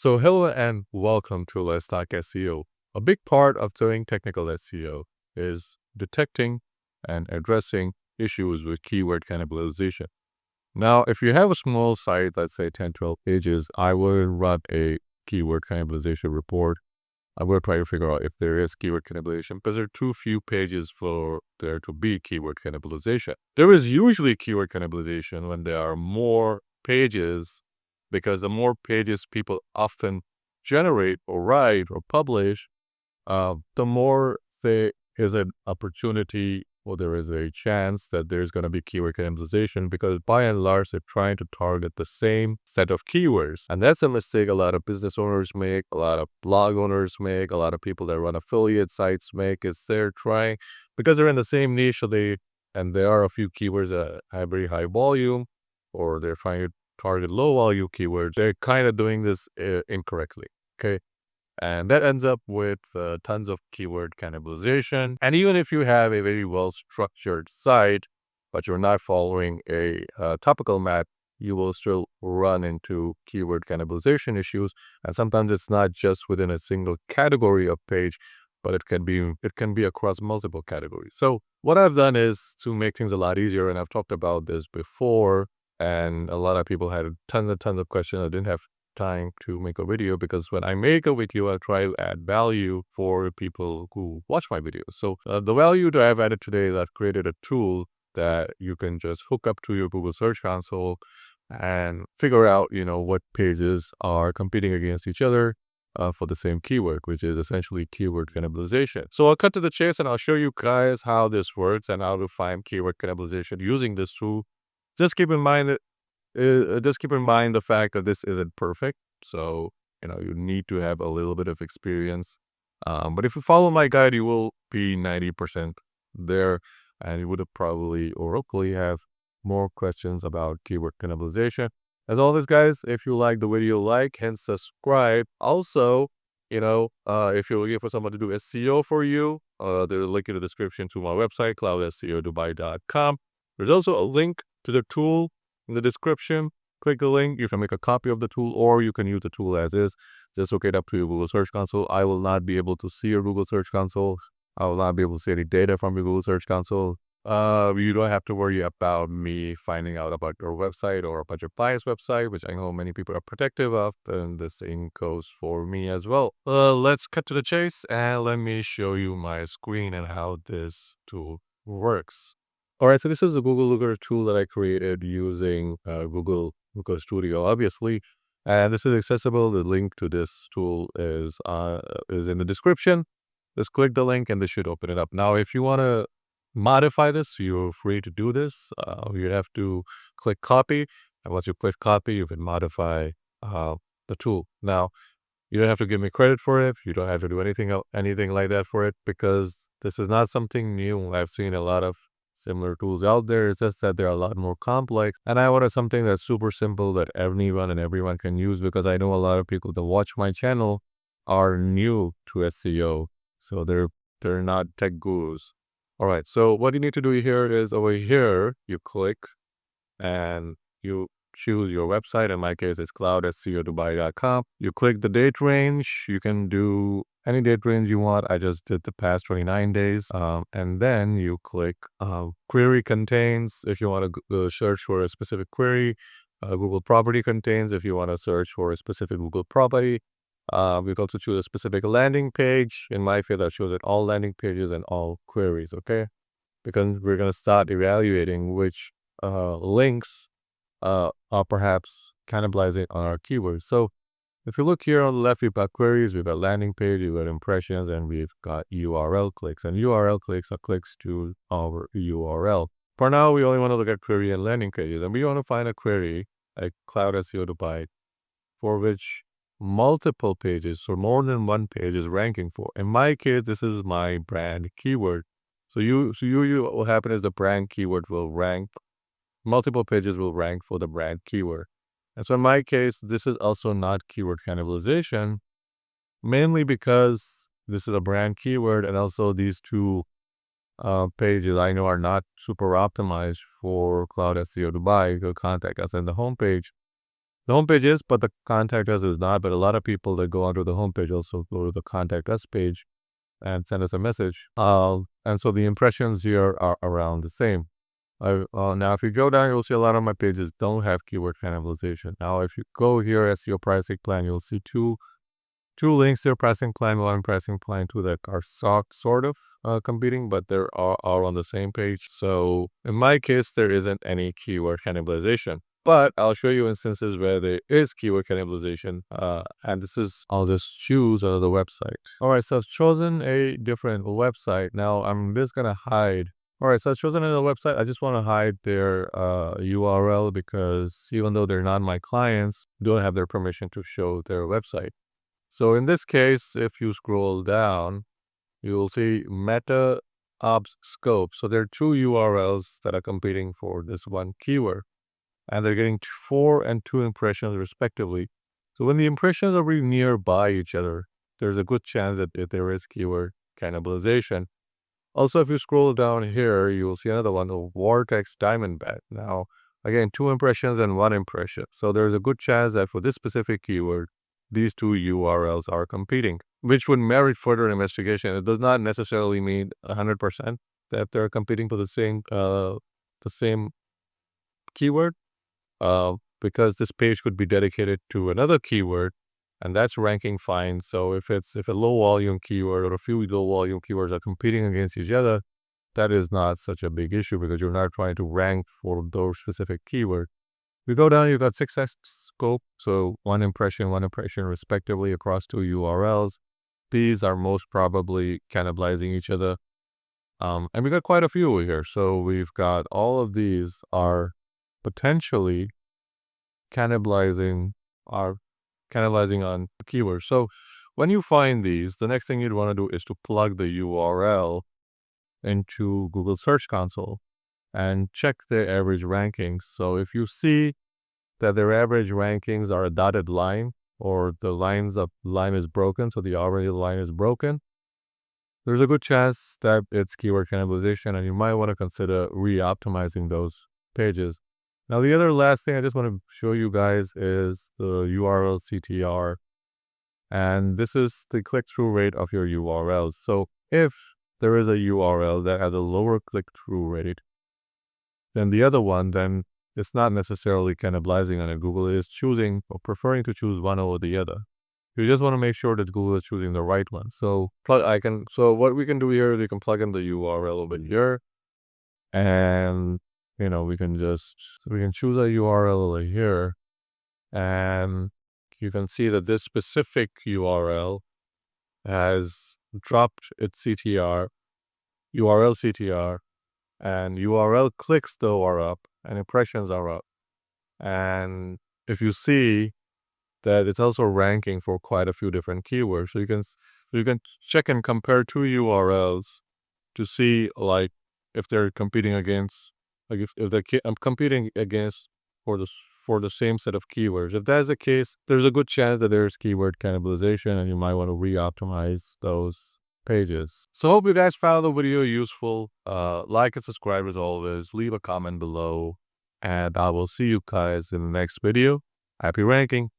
So hello and welcome to Let's Talk SEO. A big part of doing technical SEO is detecting and addressing issues with keyword cannibalization. Now, if you have a small site, let's say 10, 12 pages, I would run a keyword cannibalization report. I will try to figure out if there is keyword cannibalization because there are too few pages for there to be keyword cannibalization. There is usually keyword cannibalization when there are more pages because the more pages people often generate or write or publish, the more there is an opportunity or there is a chance that there's going to be keyword cannibalization because by and large, they're trying to target the same set of keywords. And that's a mistake a lot of business owners make, a lot of blog owners make, a lot of people that run affiliate sites make, is they're trying, because they're in the same niche, and there are a few keywords that have very high volume, or they're trying to target low volume keywords. They're kind of doing this incorrectly. Okay. And that ends up with tons of keyword cannibalization. And even if you have a very well-structured site, but you're not following a topical map, you will still run into keyword cannibalization issues. And sometimes it's not just within a single category of page, but it can be across multiple categories. So what I've done is to make things a lot easier, and I've talked about this before, and a lot of people had tons of questions. I didn't have time to make a video because when I make a video, I try to add value for people who watch my videos. So the value that I've added today is I've created a tool that you can just hook up to your Google Search Console and figure out, what pages are competing against each other for the same keyword, which is essentially keyword cannibalization. So I'll cut to the chase and I'll show you guys how this works and how to find keyword cannibalization using this tool. Just keep in mind that just keep in mind the fact that this isn't perfect. So, you need to have a little bit of experience. But if you follow my guide, you will be 90% there, and you would have probably or hopefully have more questions about keyword cannibalization. As always, guys, if you like the video, like and subscribe. Also, if you're looking for someone to do SEO for you, there's a link in the description to my website, cloudseodubai.com. There's also a link to the tool in the description. Click the link. You can make a copy of the tool, or you can use the tool as is. Just hook it up to your Google Search Console. I will not be able to see your Google Search Console. I will not be able to see any data from your Google Search Console. You don't have to worry about me finding out about your website or about your client's website, which I know many people are protective of, and the same goes for me as well. Let's cut to the chase, and let me show you my screen and how this tool works. All right, so this is the Google Looker tool that I created using Google Looker Studio, obviously, and this is accessible. The link to this tool is in the description. Just click the link, and this should open it up. Now, if you want to modify this, you're free to do this. You have to click copy, and once you click copy, you can modify the tool. Now, you don't have to give me credit for it. You don't have to do anything like that for it because this is not something new. I've seen a lot of similar tools out there. It's just that they're a lot more complex. And I wanted something that's super simple that anyone and everyone can use because I know a lot of people that watch my channel are new to SEO. So they're not tech gurus. All right. So what you need to do here is over here, you click and you choose your website. In my case, it's cloudseodubai.com. You click the date range. You can do any date range you want. I just did the past 29 days. And then you click query contains if you want to search for a specific query. Google property contains if you want to search for a specific Google property. We can also choose a specific landing page. In my field, I chose it all landing pages and all queries, okay? Because we're going to start evaluating which links are perhaps cannibalizing on our keywords. So if you look here on the left, we've got queries, we've got landing page, we've got impressions, and we've got URL clicks. And URL clicks are clicks to our URL. For now, we only want to look at query and landing pages. And we want to find a query like Cloud SEO Dubai for which multiple pages, so more than one page is ranking for. In my case, this is my brand keyword. So what will happen is the brand keyword will rank, multiple pages will rank for the brand keyword. And so in my case, this is also not keyword cannibalization, mainly because this is a brand keyword and also these two pages I know are not super optimized for Cloud SEO Dubai. You can contact us in the homepage. The homepage is, but the contact us is not. But a lot of people that go onto the homepage also go to the contact us page and send us a message. And so the impressions here are around the same. Now, if you go down, you'll see a lot of my pages don't have keyword cannibalization. Now, if you go here, SEO pricing plan, you'll see two links here, pricing plan 1, pricing plan 2, that are sort of competing, but they're all on the same page. So in my case, there isn't any keyword cannibalization. But I'll show you instances where there is keyword cannibalization. And I'll just choose another website. All right, so I've chosen a different website. Now I'm just going to hide. All right, so I've chosen another website. I just want to hide their URL because even though they're not my clients, don't have their permission to show their website. So in this case, if you scroll down, you will see Meta Ops Scope. So there are two URLs that are competing for this one keyword, and they're getting 4 and 2 impressions respectively. So when the impressions are really nearby each other, there's a good chance that there is keyword cannibalization. Also, if you scroll down here, you will see another one, the Vortex Diamondback. Now, again, 2 impressions and 1 impression. So there's a good chance that for this specific keyword, these two URLs are competing, which would merit further investigation. It does not necessarily mean 100% that they're competing for the same keyword, because this page could be dedicated to another keyword, and that's ranking fine. So if a low volume keyword or a few low volume keywords are competing against each other, that is not such a big issue because you're not trying to rank for those specific keywords. You go down, you've got 6x scope, so 1 impression respectively across 2 URLs. These are most probably cannibalizing each other. And we got quite a few here. So we've got all of these are potentially cannibalizing on keywords. So when you find these, the next thing you'd want to do is to plug the URL into Google Search Console and check their average rankings. So if you see that their average rankings are a dotted line, or the line is broken, so the average line is broken, there's a good chance that it's keyword cannibalization, and you might want to consider re-optimizing those pages. Now, the other last thing I just want to show you guys is the URL CTR, and this is the click-through rate of your URLs. So if there is a URL that has a lower click-through rate than the other one, then it's not necessarily cannibalizing on it. Google is choosing or preferring to choose one over the other. You just want to make sure that Google is choosing the right one. So what we can do here is we can plug in the URL over here, and we can choose a URL over here, and you can see that this specific URL has dropped its URL CTR, and URL clicks though are up and impressions are up. And if you see that it's also ranking for quite a few different keywords, so you can check and compare 2 URLs to see like if they're competing against, like if they're competing against for the same set of keywords. If that's the case, there's a good chance that there's keyword cannibalization, and you might want to re-optimize those pages. So hope you guys found the video useful. Like and subscribe as always. Leave a comment below, and I will see you guys in the next video. Happy ranking!